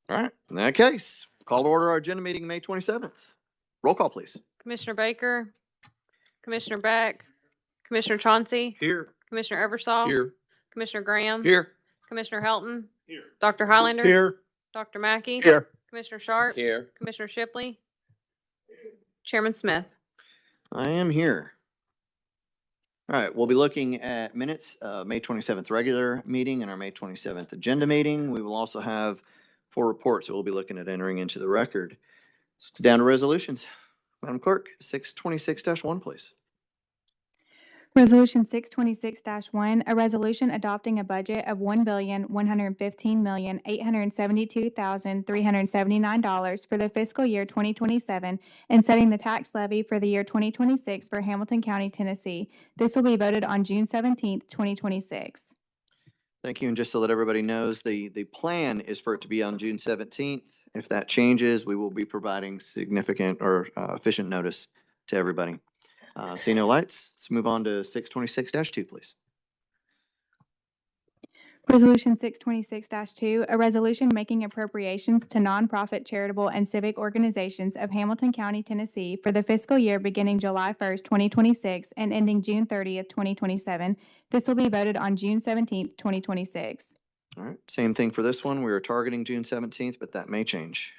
All right. In that case, call to order our agenda meeting, May 27th. Roll call, please. Commissioner Baker, Commissioner Beck, Commissioner Chauncey, Here. Commissioner Eversole, Here. Commissioner Graham, Here. Commissioner Helton, Here. Dr. Highlander, Here. Dr. Mackey, Here. Commissioner Sharp, Here. Commissioner Shipley, Chairman Smith. I am here. All right, we'll be looking at minutes, May 27th regular meeting and our May 27th agenda meeting. We will also have 4 reports that we'll be looking at entering into the record. So down to resolutions. Madam Clerk, 626-1, please. Resolution 626-1, a resolution adopting a budget of $1,115,872,379 for the fiscal year 2027 and setting the tax levy for the year 2026 for Hamilton County, Tennessee. This will be voted on June 17th, 2026. Thank you. And just so that everybody knows, the plan is for it to be on June 17th. If that changes, we will be providing significant or efficient notice to everybody. See no lights. Let's move on to 626-2, please. Resolution 626-2, a resolution making appropriations to nonprofit charitable and civic organizations of Hamilton County, Tennessee for the fiscal year beginning July 1st, 2026 and ending June 30th, 2027. This will be voted on June 17th, 2026. All right, same thing for this one. We are targeting June 17th, but that may change.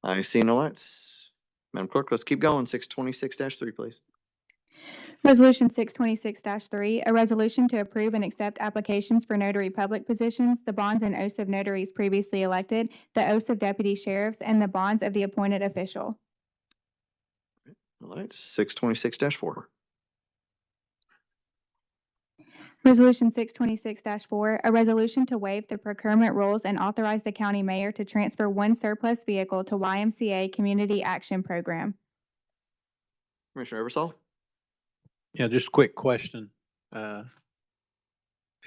I see no lights. Madam Clerk, let's keep going. 626-3, please. Resolution 626-3, a resolution to approve and accept applications for notary public positions, the bonds and oaths of notaries previously elected, the oaths of deputy sheriffs, and the bonds of the appointed official. All right, 626-4. Resolution 626-4, a resolution to waive the procurement rules and authorize the county mayor to transfer 1 surplus vehicle to YMCA Community Action Program. Commissioner Eversole? Yeah, just a quick question. It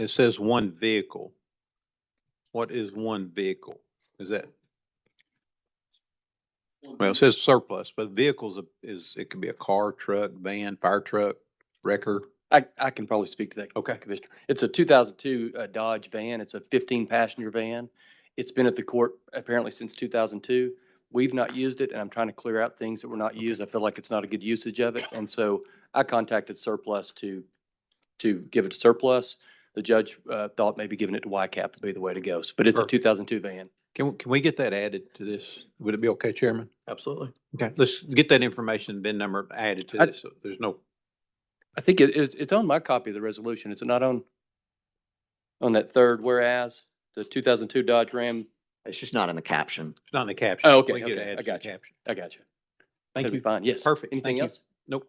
says 1 vehicle. What is 1 vehicle? Is that? Well, it says surplus, but vehicles it could be a car, truck, van, fire truck, wrecker. I can probably speak to that. Okay. Commissioner. It's a 2002 Dodge van. It's a 15-passenger van. It's been at the court apparently since 2002. We've not used it, and I'm trying to clear out things that were not used. I feel like it's not a good usage of it, and so I contacted Surplus to give it to Surplus. The judge thought maybe giving it to YCAP would be the way to go. But it's a 2002 van. Can we get that added to this? Would it be okay, Chairman? Absolutely. Okay, let's get that information, VIN number added to this. So there's no. I think it's on my copy of the resolution. Is it not on that third whereas the 2002 Dodge Ram? It's just not in the caption. It's not in the caption. Oh, okay. We can get it Okay. added I to the got you. caption. I got you. Thank That'd you. be fine. Yes. Perfect. Anything Thank you. else? Nope.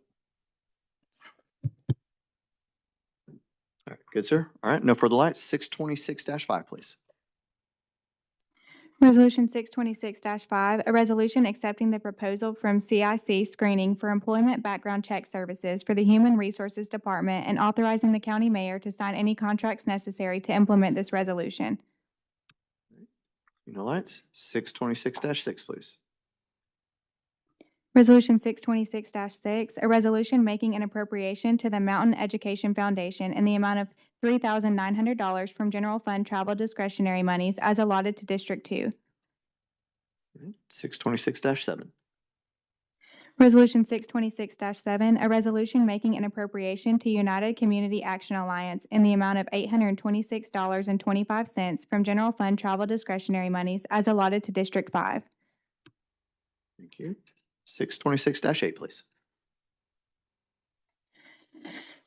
All right, good, sir. All right, no further lights. 626-5, please. Resolution 626-5, a resolution accepting the proposal from CIC Screening for Employment Background Check Services for the Human Resources Department and authorizing the county mayor to sign any contracts necessary to implement this resolution. No lights. 626-6, please. Resolution 626-6, a resolution making an appropriation to the Mountain Education Foundation in the amount of $3,900 from general fund travel discretionary monies as allotted to District 2. 626-7. Resolution 626-7, a resolution making an appropriation to United Community Action Alliance in the amount of $826.25 from general fund travel discretionary monies as allotted to District 5. Thank you. 626-8, please.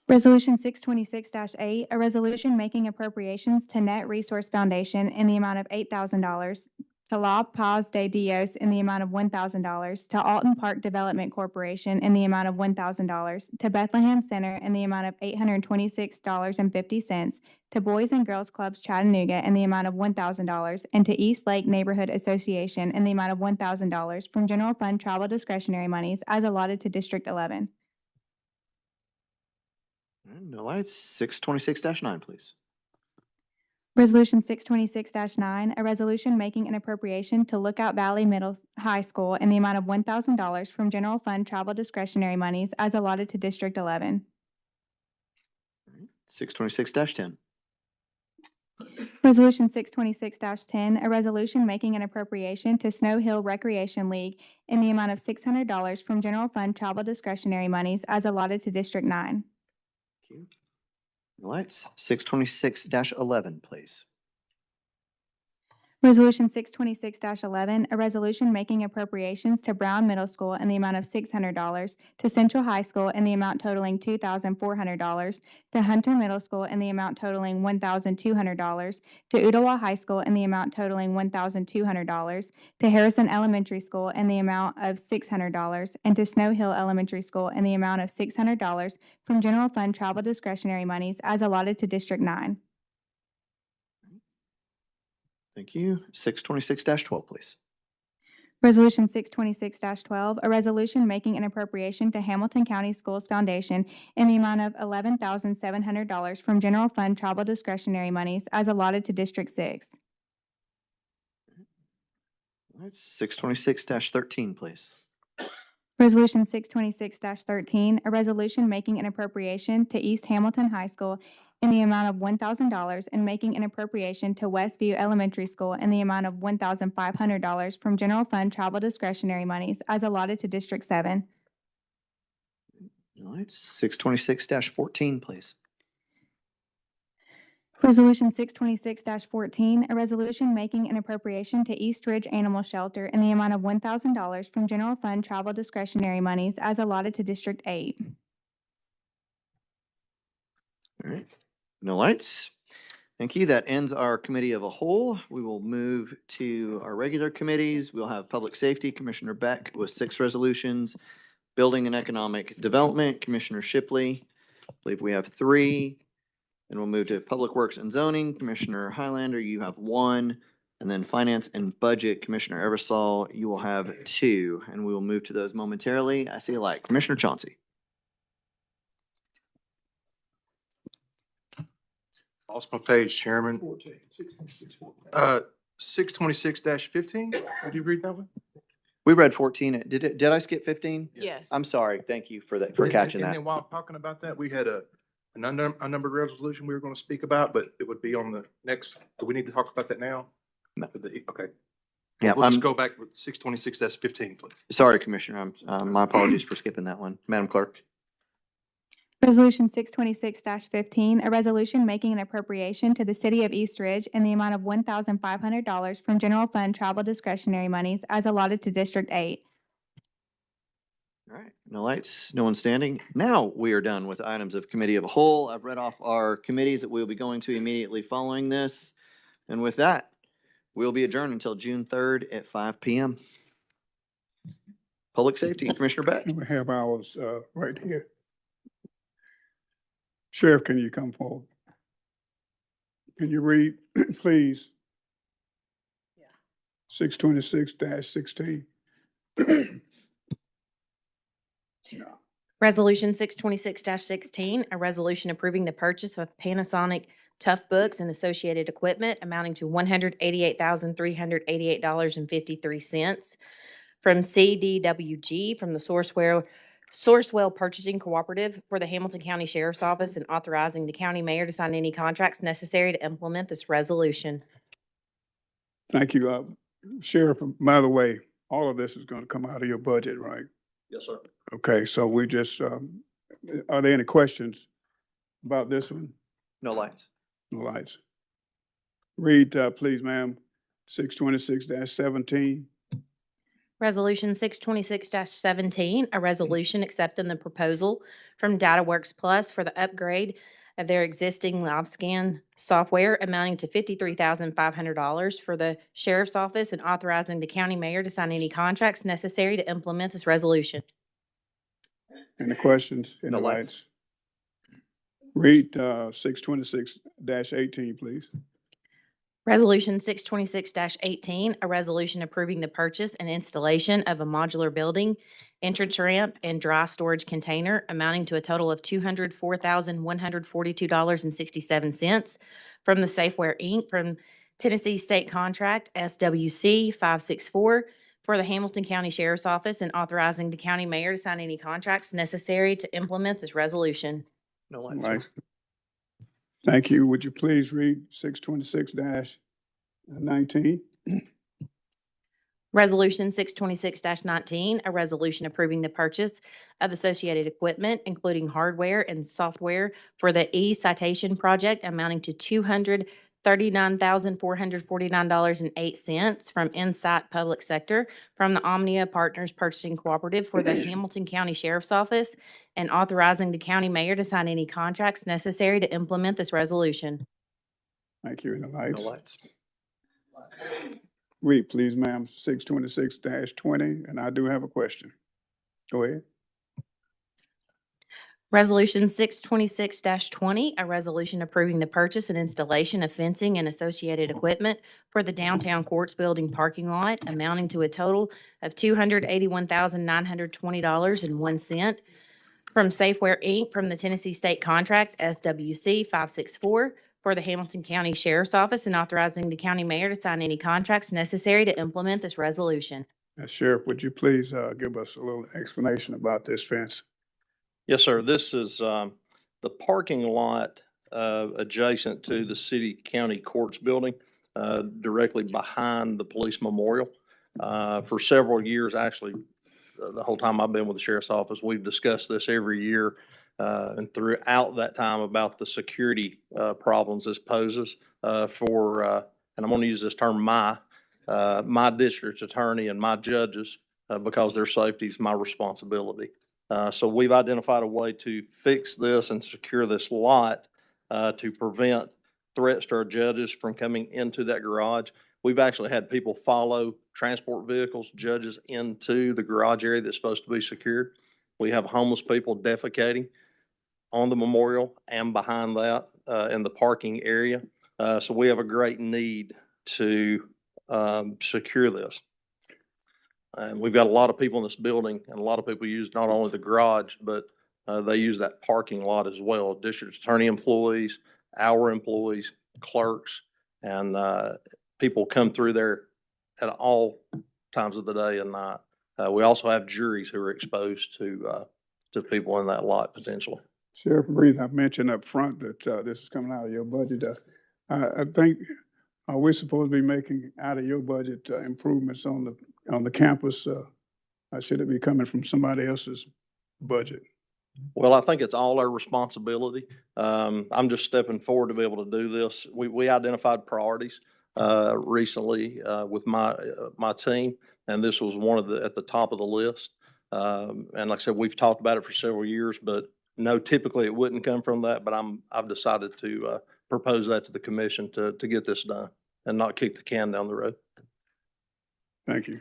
Resolution 626-8, a resolution making appropriations to Net Resource Foundation in the amount of $8,000, to La Paz de Dios in the amount of $1,000, to Alton Park Development Corporation in the amount of $1,000, to Bethlehem Center in the amount of $826.50, to Boys and Girls Clubs Chattanooga in the amount of $1,000, and to East Lake Neighborhood Association in the amount of $1,000 from general fund travel discretionary monies as allotted to District 11. No lights. 626-9, please. Resolution 626-9, a resolution making an appropriation to Lookout Valley High School in the amount of $1,000 from general fund travel discretionary monies as allotted to District 11. 626-10. Resolution 626-10, a resolution making an appropriation to Snow Hill Recreation League in the amount of $600 from general fund travel discretionary monies as allotted to District 9. Thank you. No lights. 626-11, please. Resolution 626-11, a resolution making appropriations to Brown Middle School in the amount of $600, to Central High School in the amount totaling $2,400, to Hunter Middle School in the amount totaling $1,200, to Ottawa High School in the amount totaling $1,200, to Harrison Elementary School in the amount of $600, and to Snow Hill Elementary School in the amount of $600 from general fund travel discretionary monies as allotted to District 9. Thank you. 626-12, please. Resolution 626-12, a resolution making an appropriation to Hamilton County Schools Foundation in the amount of $11,700 from general fund travel discretionary monies as allotted to District 6. All right, 626-13, please. Resolution 626-13, a resolution making an appropriation to East Hamilton High School in the amount of $1,000 and making an appropriation to Westview Elementary School in the amount of $1,500 from general fund travel discretionary monies as allotted to District 7. All right, 626-14, please. Resolution 626-14, a resolution making an appropriation to East Ridge Animal Shelter in the amount of $1,000 from general fund travel discretionary monies as allotted to District 8. All right, no lights. Thank you. That ends our committee of a whole. We will move to our regular committees. We'll have Public Safety, Commissioner Beck with 6 resolutions. Building and Economic Development, Commissioner Shipley. I believe we have 3. And we'll move to Public Works and Zoning, Commissioner Highlander, you have 1. And then Finance and Budget, Commissioner Eversole, you will have 2. And we will move to those momentarily. I see a light. Commissioner Chauncey. Lost my page, Chairman. 626-15, did you read that one? We read 14. Did I skip 15? Yes. I'm sorry. Thank you for that, for catching And that. then while talking about that, we had an unnumbered resolution we were going to speak about, but it would be on the next, do we need to talk about that now? No. Okay. Yeah, We'll I'm just go back with 626-15, please. sorry, Commissioner. My apologies for skipping that one. Madam Clerk. Resolution 626-15, a resolution making an appropriation to the City of East Ridge in the amount of $1,500 from general fund travel discretionary monies as allotted to District 8. All right, no lights, no one standing. Now we are done with items of committee of a whole. I've read off our committees that we'll be going to immediately following this. And with that, we'll be adjourned until June 3rd at 5 p.m. Public Safety, Commissioner Beck. We have ours right here. Sheriff, can you come forward? Can you read, please? 626-16. Resolution 626-16, a resolution approving the purchase of Panasonic Tough Books and associated equipment amounting to $188,388.53 from CDWG from the Sourcewell Purchasing Cooperative for the Hamilton County Sheriff's Office and authorizing the county mayor to sign any contracts necessary to implement this resolution. Thank you. Sheriff, by the way, all of this is going to come out of your budget, right? Yes, sir. Okay, so we just, are there any questions about this one? No lights. No lights. Read, please, ma'am, 626-17. Resolution 626-17, a resolution accepting the proposal from DataWorks Plus for the upgrade of their existing LiveScan software amounting to $53,500 for the sheriff's office and authorizing the county mayor to sign any contracts necessary to implement this resolution. Any questions? Any No lights. lights? Read, 626-18, please. Resolution 626-18, a resolution approving the purchase and installation of a modular building, entrance ramp, and dry storage container amounting to a total of $204,142.67 from the Safeware Inc. from Tennessee State Contract SWC 564 for the Hamilton County Sheriff's Office and authorizing the county mayor to sign any contracts necessary to implement this resolution. No lights. Right. Thank you. Would you please read 626-19? Resolution 626-19, a resolution approving the purchase of associated equipment, including hardware and software for the e-citation project amounting to $239,449.08 from Insight Public Sector from the Omnia Partners Purchasing Cooperative for the Hamilton County Sheriff's Office, and authorizing the county mayor to sign any contracts necessary to implement this resolution. Thank you. And the No lights? lights. Read, please, ma'am, 626-20, and I do have a question. Go ahead. Resolution 626-20, a resolution approving the purchase and installation of fencing and associated equipment for the downtown courts building parking lot amounting to a total of $281,920.01 from Safeware Inc. from the Tennessee State Contract SWC 564 for the Hamilton County Sheriff's Office, and authorizing the county mayor to sign any contracts necessary to implement this resolution. Sheriff, would you please give us a little explanation about this fence? Yes, sir. This is the parking lot adjacent to the city county courts building, directly behind the police memorial. For several years, actually, the whole time I've been with the sheriff's office, we've discussed this every year. And throughout that time about the security problems this poses for, and I'm going to use this term, my district attorney and my judges, because their safety is my responsibility. So we've identified a way to fix this and secure this lot to prevent threats to our judges from coming into that garage. We've actually had people follow transport vehicles, judges into the garage area that's supposed to be secured. We have homeless people defecating on the memorial and behind that in the parking area. So we have a great need to secure this. And we've got a lot of people in this building, and a lot of people use not only the garage, but they use that parking lot as well. District attorney employees, our employees, clerks, and people come through there at all times of the day and night. We also have juries who are exposed to people in that lot potentially. Sheriff Breeze, I mentioned up front that this is coming out of your budget. I think, are we supposed to be making out of your budget improvements on the campus? Should it be coming from somebody else's budget? Well, I think it's all our responsibility. I'm just stepping forward to be able to do this. We identified priorities recently with my team, and this was one of at the top of the list. And like I said, we've talked about it for several years, but no, typically it wouldn't come from that. But I've decided to propose that to the commission to get this done and not kick the can down the road. Thank you.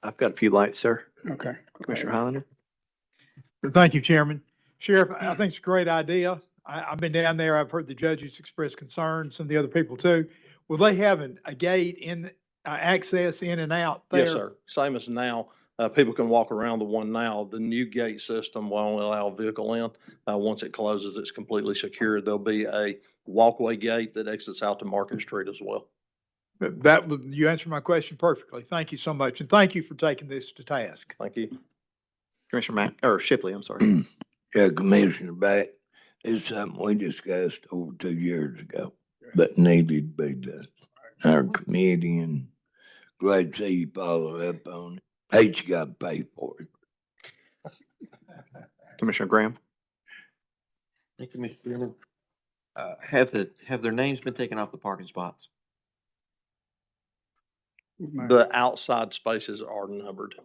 I've got a few lights, sir. Okay. Commissioner Highlander. Thank you, Chairman. Sheriff, I think it's a great idea. I've been down there. I've heard the judges express concerns and the other people too. Will they have a gate in, access in and out there? Yes, sir. Same as now. People can walk around the one now. The new gate system will only allow a vehicle in. Once it closes, it's completely secure. There'll be a walkway gate that exits out to Market Street as well. You answered my question perfectly. Thank you so much. And thank you for taking this to task. Thank you. Commissioner Shipley, I'm sorry. Yeah, Commissioner Back, it's something we discussed over 2 years ago, but needed to be done. Our committee, and glad to see you follow up on it. Hate you got to pay for it. Commissioner Graham. Thank you, Mr. Chairman. Have their names been taken off the parking spots? The outside spaces are numbered.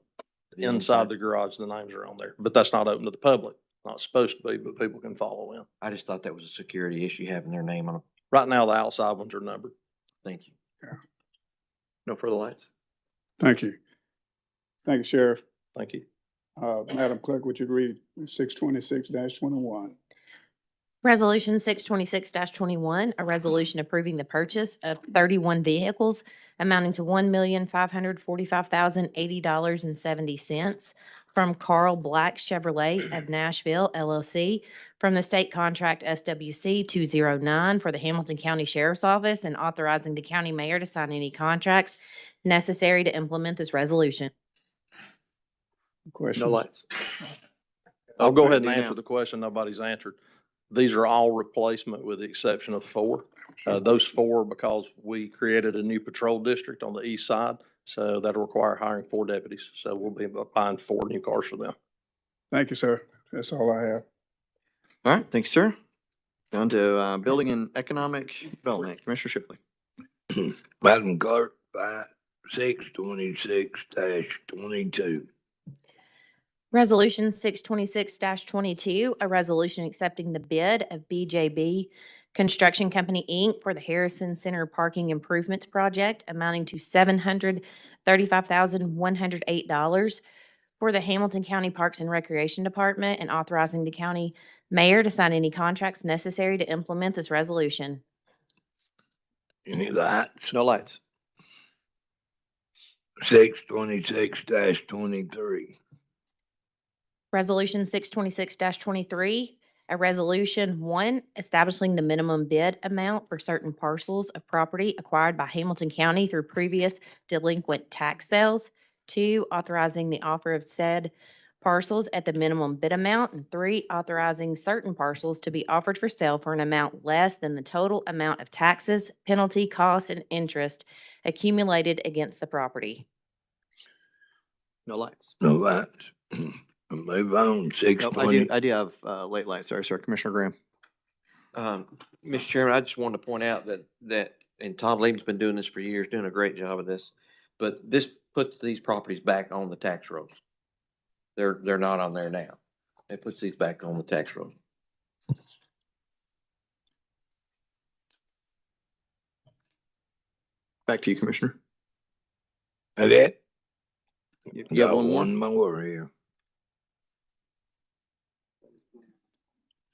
Inside the garage, the names are on there, but that's not open to the public. Not supposed to be, but people can follow in. I just thought that was a security issue, having their name on them. Right now, the outside ones are numbered. Thank you. Yeah. No further lights. Thank you. Thank you, Sheriff. Thank you. Madam Clerk, would you read 626-21? Resolution 626-21, a resolution approving the purchase of 31 vehicles amounting to $1,545,080.70 from Carl Black Chevrolet of Nashville LLC from the state contract SWC 209 for the Hamilton County Sheriff's Office, and authorizing the county mayor to sign any contracts necessary to implement this resolution. Questions? No lights. I'll go ahead and Do answer now. the question nobody's answered. These are all replacement with the exception of 4. Those 4 because we created a new patrol district on the east side. So that'll require hiring 4 deputies. So we'll be buying 4 new cars for them. Thank you, sir. That's all I have. All right, thank you, sir. Down to Building and Economic Development, Commissioner Shipley. Madam Clerk, 626-22. Resolution 626-22, a resolution accepting the bid of BJB Construction Company, Inc. for the Harrison Center Parking Improvements Project amounting to $735,108 for the Hamilton County Parks and Recreation Department, and authorizing the county mayor to sign any contracts necessary to implement this resolution. Any lights? No lights. 626-23. Resolution 626-23, a resolution, 1, establishing the minimum bid amount for certain parcels of property acquired by Hamilton County through previous delinquent tax sales. 2, authorizing the offer of said parcels at the minimum bid amount. And 3, authorizing certain parcels to be offered for sale for an amount less than the total amount of taxes, penalty, costs, and interest accumulated against the property. No lights. No lights. Move on, Nope, 620. I do have late lights. Sorry, sir. Commissioner Graham. Mr. Chairman, I just wanted to point out that, and Todd Lee's been doing this for years, doing a great job of this, but this puts these properties back on the tax rolls. They're not on there now. It puts these back on the tax rolls. Back to you, Commissioner. That it? You Got have one more? one more here.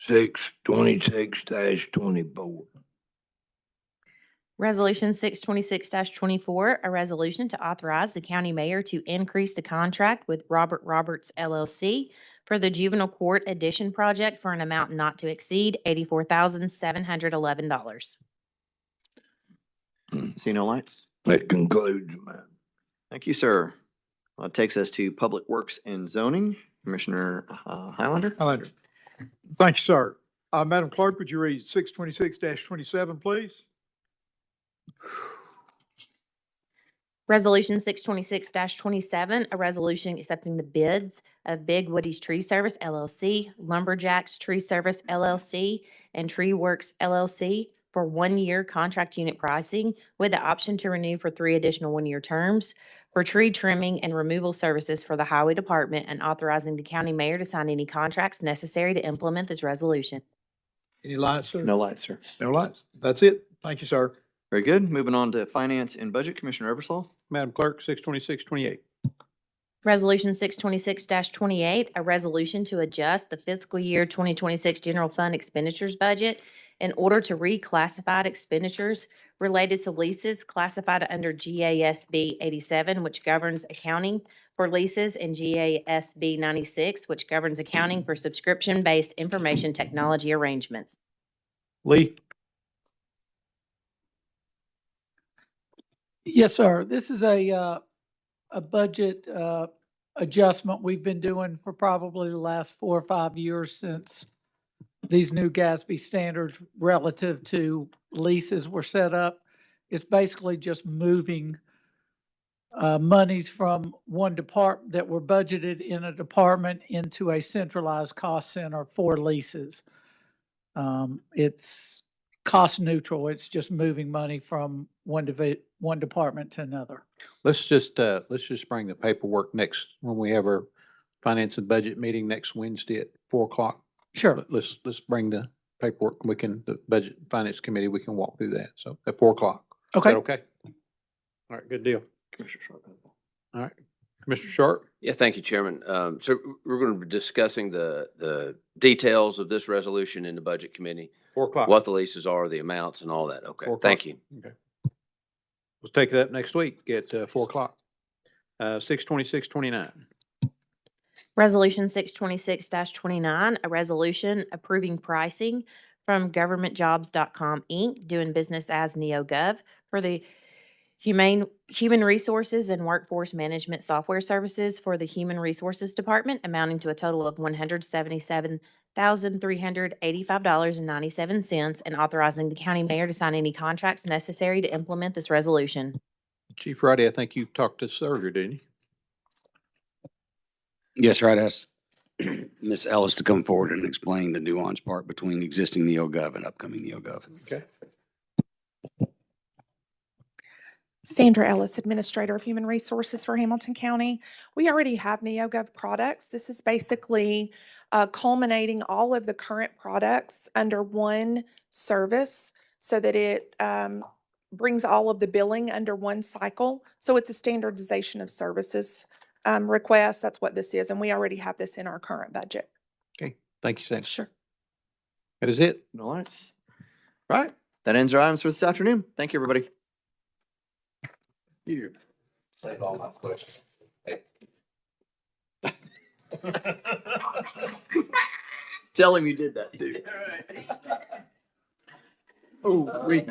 626-24. Resolution 626-24, a resolution to authorize the county mayor to increase the contract with Robert Roberts LLC for the juvenile court addition project for an amount not to exceed $84,711. See no lights. That concludes, ma'am. Thank you, sir. It takes us to Public Works and Zoning, Commissioner Highlander. Highlander. Thank you, sir. Madam Clerk, would you read 626-27, please? Resolution 626-27, a resolution accepting the bids of Big Woody's Tree Service LLC, Lumberjacks Tree Service LLC, and Tree Works LLC for 1-year contract unit pricing with the option to renew for 3 additional 1-year terms for tree trimming and removal services for the Highway Department, and authorizing the county mayor to sign any contracts necessary to implement this resolution. Any lights, sir? No lights, sir. No lights. That's it. Thank you, sir. Very good. Moving on to Finance and Budget, Commissioner Eversole. Madam Clerk, 626-28. Resolution 626-28, a resolution to adjust the fiscal year 2026 general fund expenditures budget in order to reclassify expenditures related to leases classified under GASB 87, which governs accounting for leases, and GASB 96, which governs accounting for subscription-based information technology arrangements. Lee? Yes, sir. This is a budget adjustment we've been doing for probably the last 4 or 5 years since these new GASB standards relative to leases were set up. It's basically just moving monies from one department that were budgeted in a department into a centralized cost center for leases. It's cost neutral. It's just moving money from one department to another. Let's just bring the paperwork when we have our finance and budget meeting next Wednesday at 4:00. Sure. Let's bring the paperwork. The budget and finance committee, we can walk through that. So at 4:00. Okay. Is that okay? All right, good deal. Commissioner Sharp. All right. Commissioner Sharp? Yeah, thank you, Chairman. So we're going to be discussing the details of this resolution in the Budget Committee, 4:00. what the leases are, the amounts and all that. Okay, 4:00. thank you. Okay. We'll take that next week at 4:00. 626-29. Resolution 626-29, a resolution approving pricing from governmentjobs.com, Inc., doing business as NeoGov for the Human Resources and Workforce Management Software Services for the Human Resources Department, amounting to a total of $177,000 $1,385.97 and authorizing the county mayor to sign any contracts necessary to implement this resolution. Chief Roddy, I think you talked to us earlier, didn't you? Yes, sir. I'd ask Ms. Ellis to come forward and explain the nuance part between existing NeoGov and upcoming NeoGov. Okay. Sandra Ellis, Administrator of Human Resources for Hamilton County. We already have NeoGov products. This is basically culminating all of the current products under one service so that it brings all of the billing under one cycle. So it's a standardization of services request. That's what this is. And we already have this in our current budget. Okay. Thank you, Sam. Sure. That is it. No lights. Right. That ends our items for this afternoon. Thank you, everybody. You. Save all my questions. Tell him you did that too. Oh, wait.